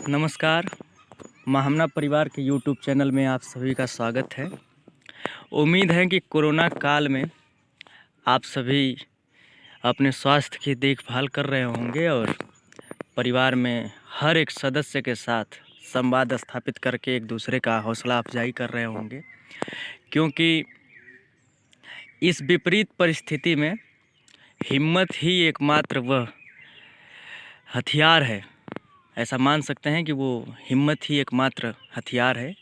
नमस्कार। महामना परिवार के यूट्यूब चैनल में आप सभी का स्वागत है। उम्मीद है कि कोरोना काल में आप सभी अपने स्वास्थ्य की देखभाल कर रहे होंगे और परिवार में हर एक सदस्य के साथ संवाद स्थापित करके एक दूसरे का हौसला अफजाई कर रहे होंगे, क्योंकि इस विपरीत परिस्थिति में हिम्मत ही एकमात्र वह हथियार है। ऐसा मान सकते हैं कि वो हिम्मत ही एकमात्र हथियार है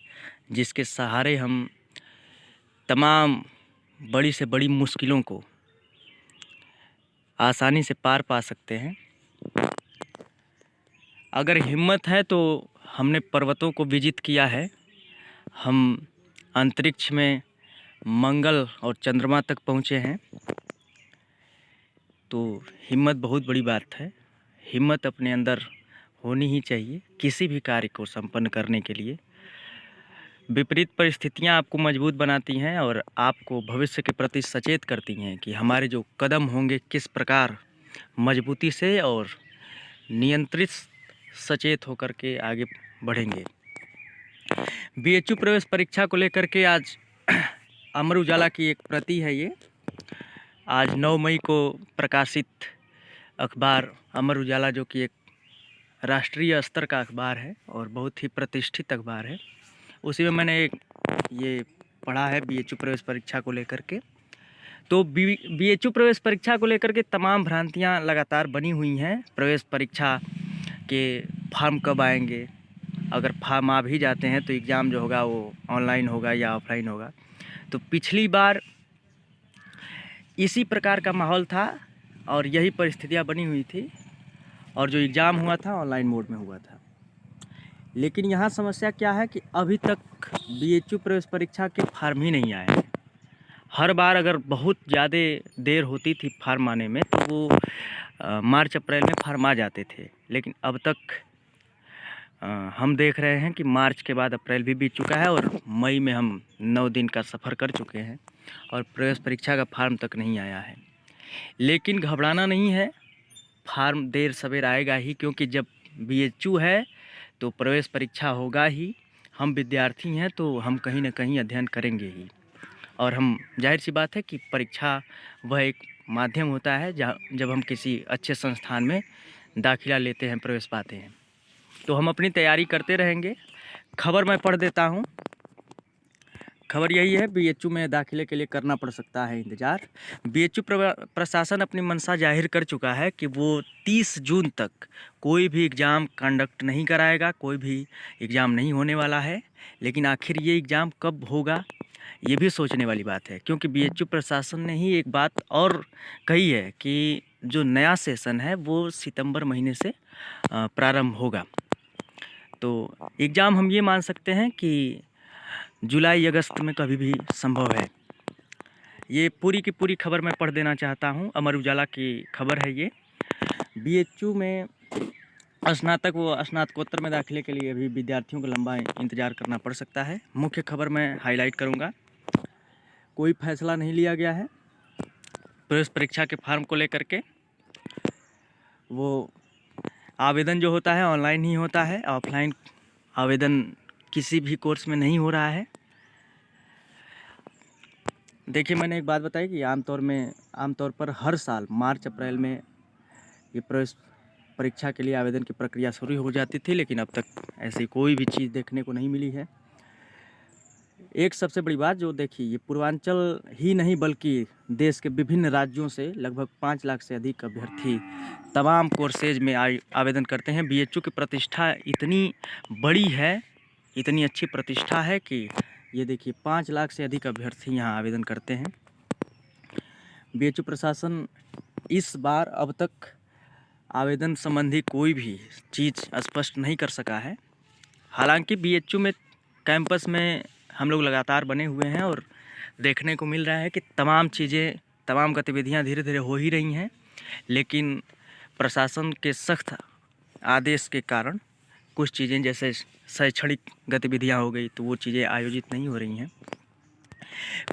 जिसके सहारे हम तमाम बड़ी से बड़ी मुश्किलों को आसानी से पार पा सकते हैं। अगर हिम्मत है तो हमने पर्वतों को विजित किया है, हम अंतरिक्ष में मंगल और चंद्रमा तक पहुँचे हैं। तो हिम्मत बहुत बड़ी बात है। हिम्मत अपने अंदर होनी ही चाहिए किसी भी कार्य को संपन्न करने के लिए। विपरीत परिस्थितियां आपको मजबूत बनाती हैं और आपको भविष्य के प्रति सचेत करती हैं कि हमारे जो कदम होंगे किस प्रकार मजबूती से और नियंत्रित सचेत होकर के आगे बढ़ेंगे। बीएचयू प्रवेश परीक्षा को लेकर के आज अमर उजाला की एक प्रति है ये। आज 9 मई को प्रकाशित अखबार अमर उजाला, जो कि एक राष्ट्रीय स्तर का अखबार है और बहुत ही प्रतिष्ठित अखबार है, उसी में मैंने एक ये पढ़ा है बीएचयू प्रवेश परीक्षा को लेकर के। तो बीएचयू प्रवेश परीक्षा को लेकर के तमाम भ्रांतियां लगातार बनी हुई हैं। प्रवेश परीक्षा के फॉर्म कब आएंगे, अगर फॉर्म आ भी जाते हैं तो एग्ज़ाम जो होगा वो ऑनलाइन होगा या ऑफलाइन होगा। तो पिछली बार इसी प्रकार का माहौल था और यही परिस्थितियाँ बनी हुई थी और जो एग्ज़ाम हुआ था ऑनलाइन मोड में हुआ था। लेकिन यहाँ समस्या क्या है कि अभी तक बीएचयू प्रवेश परीक्षा के फॉर्म ही नहीं आए हैं। हर बार अगर बहुत ज़्यादा देर होती थी फॉर्म आने में तो वो मार्च अप्रैल में फॉर्म आ जाते थे, लेकिन अब तक हम देख रहे हैं कि मार्च के बाद अप्रैल भी बीत चुका है और मई में हम 9 दिन का सफ़र कर चुके हैं और प्रवेश परीक्षा का फॉर्म तक नहीं आया है। लेकिन घबराना नहीं है, फॉर्म देर सवेर आएगा ही, क्योंकि जब बीएचयू है तो प्रवेश परीक्षा होगा ही। हम विद्यार्थी हैं तो हम कहीं ना कहीं अध्ययन करेंगे ही, और हम जाहिर सी बात है कि परीक्षा वह एक माध्यम होता है जब हम किसी अच्छे संस्थान में दाखिला लेते हैं, प्रवेश पाते हैं। तो हम अपनी तैयारी करते रहेंगे। खबर मैं पढ़ देता हूँ। खबर यही है, बीएचयू में दाखिले के लिए करना पड़ सकता है इंतज़ार। बीएचयू प्रशासन अपनी मंशा जाहिर कर चुका है कि वो 30 जून तक कोई भी एग्ज़ाम कंडक्ट नहीं कराएगा, कोई भी एग्ज़ाम नहीं होने वाला है। लेकिन आखिर ये एग्ज़ाम कब होगा ये भी सोचने वाली बात है, क्योंकि बीएचयू प्रशासन ने ही एक बात और कही है कि जो नया सेशन है वो सितंबर महीने से प्रारंभ होगा। तो एग्ज़ाम हम ये मान सकते हैं कि जुलाई अगस्त में कभी भी संभव है। ये पूरी की पूरी खबर मैं पढ़ देना चाहता हूँ। अमर उजाला की खबर है ये। बीएचयू में स्नातक व स्नातकोत्तर में दाखिले के लिए अभी विद्यार्थियों को लंबा इंतज़ार करना पड़ सकता है। मुख्य खबर मैं हाईलाइट करूँगा। कोई फैसला नहीं लिया गया है प्रवेश परीक्षा के फॉर्म को लेकर के। वो आवेदन जो होता है ऑनलाइन ही होता है, ऑफलाइन आवेदन किसी भी कोर्स में नहीं हो रहा है। देखिए, मैंने एक बात बताई कि आमतौर पर हर साल मार्च अप्रैल में ये प्रवेश परीक्षा के लिए आवेदन की प्रक्रिया शुरू हो जाती थी, लेकिन अब तक ऐसी कोई भी चीज़ देखने को नहीं मिली है। एक सबसे बड़ी बात जो देखिए, ये पूर्वांचल ही नहीं बल्कि देश के विभिन्न राज्यों से लगभग 5 लाख से अधिक अभ्यर्थी तमाम कोर्सेज में आवेदन करते हैं। बीएचयू की प्रतिष्ठा इतनी बड़ी है, इतनी अच्छी प्रतिष्ठा है कि ये देखिए 5 लाख से अधिक अभ्यर्थी यहाँ आवेदन करते हैं। बीएचयू प्रशासन इस बार अब तक आवेदन संबंधी कोई भी चीज़ स्पष्ट नहीं कर सका है। हालांकि बीएचयू में कैंपस में हम लोग लगातार बने हुए हैं और देखने को मिल रहा है कि तमाम गतिविधियां धीरे धीरे हो ही रही हैं, लेकिन प्रशासन के सख्त आदेश के कारण कुछ चीज़ें जैसे शैक्षणिक गतिविधियां हो गई तो वो चीज़ें आयोजित नहीं हो रही हैं।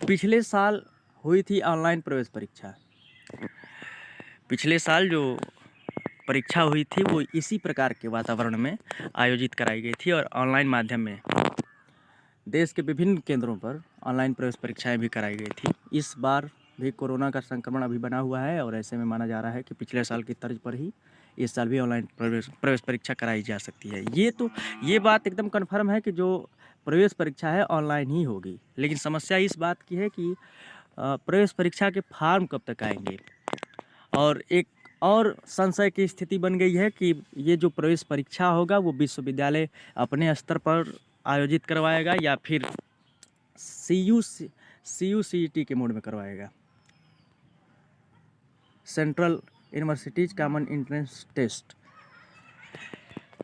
पिछले साल हुई थी ऑनलाइन प्रवेश परीक्षा। पिछले साल जो परीक्षा हुई थी वो इसी प्रकार के वातावरण में आयोजित कराई गई थी और ऑनलाइन माध्यम में देश के विभिन्न केंद्रों पर ऑनलाइन प्रवेश परीक्षाएं भी कराई गई थी। इस बार भी कोरोना का संक्रमण अभी बना हुआ है और ऐसे में माना जा रहा है कि पिछले साल की तर्ज पर ही इस साल भी ऑनलाइन प्रवेश परीक्षा कराई जा सकती है। ये बात एकदम कन्फर्म है कि जो प्रवेश परीक्षा है ऑनलाइन ही होगी। लेकिन समस्या इस बात की है कि प्रवेश परीक्षा के फॉर्म कब तक आएंगे, और एक और संशय की स्थिति बन गई है कि ये जो प्रवेश परीक्षा होगा वो विश्वविद्यालय अपने स्तर पर आयोजित करवाएगा या फिर CUCET के मोड में करवाएगा, central universities common entrance test.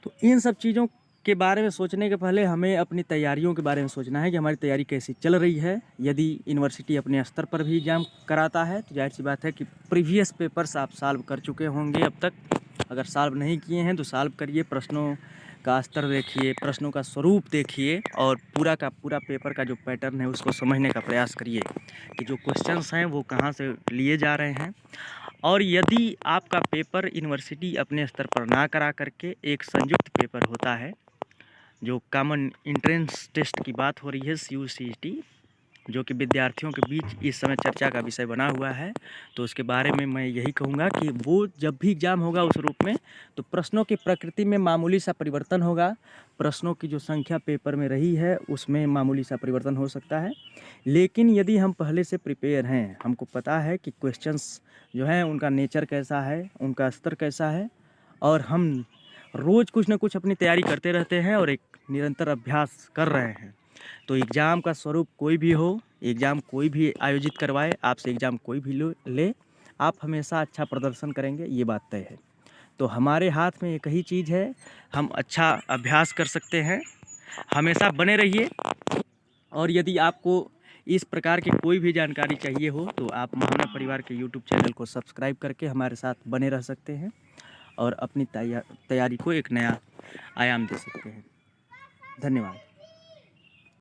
तो इन सब चीज़ों के बारे में सोचने के पहले हमें अपनी तैयारियों के बारे में सोचना है कि हमारी तैयारी कैसी चल रही है। यदि यूनिवर्सिटी अपने स्तर पर भी एग्ज़ाम कराता है तो जाहिर सी बात है कि प्रीवियस पेपर्स आप सॉल्व कर चुके होंगे अब तक। अगर सॉल्व नहीं किए हैं तो सॉल्व करिए, प्रश्नों का स्तर देखिए, प्रश्नों का स्वरूप देखिए और पूरा का पूरा पेपर का जो पैटर्न है उसको समझने का प्रयास करिए कि जो क्वेश्चंस हैं वो कहाँ से लिए जा रहे हैं। और यदि आपका पेपर यूनिवर्सिटी अपने स्तर पर ना करा करके एक संयुक्त पेपर होता है, जो कॉमन एंट्रेंस टेस्ट की बात हो रही है CUCET, जो कि विद्यार्थियों के बीच इस समय चर्चा का विषय बना हुआ है, तो उसके बारे में मैं यही कहूँगा कि वो जब भी एग्ज़ाम होगा उस रूप में तो प्रश्नों की प्रकृति में मामूली सा परिवर्तन होगा। प्रश्नों की जो संख्या पेपर में रही है उसमें मामूली सा परिवर्तन हो सकता है। लेकिन यदि हम पहले से प्रिपेयर हैं, हमको पता है कि क्वेश्चंस जो हैं उनका नेचर कैसा है, उनका स्तर कैसा है, और हम रोज़ कुछ ना कुछ अपनी तैयारी करते रहते हैं और एक निरंतर अभ्यास कर रहे हैं, तो एग्ज़ाम का स्वरूप कोई भी हो, एग्ज़ाम कोई भी आयोजित करवाए, आपसे एग्ज़ाम कोई भी ले, आप हमेशा अच्छा प्रदर्शन करेंगे, ये बात तय है। तो हमारे हाथ में एक ही चीज़ है, हम अच्छा अभ्यास कर सकते हैं। हमेशा बने रहिए, और यदि आपको इस प्रकार की कोई भी जानकारी चाहिए हो तो आप महाना परिवार के YouTube चैनल को सब्सक्राइब करके हमारे साथ बने रह सकते हैं और अपनी तैयारी को एक नया आयाम दे सकते हैं। धन्यवाद।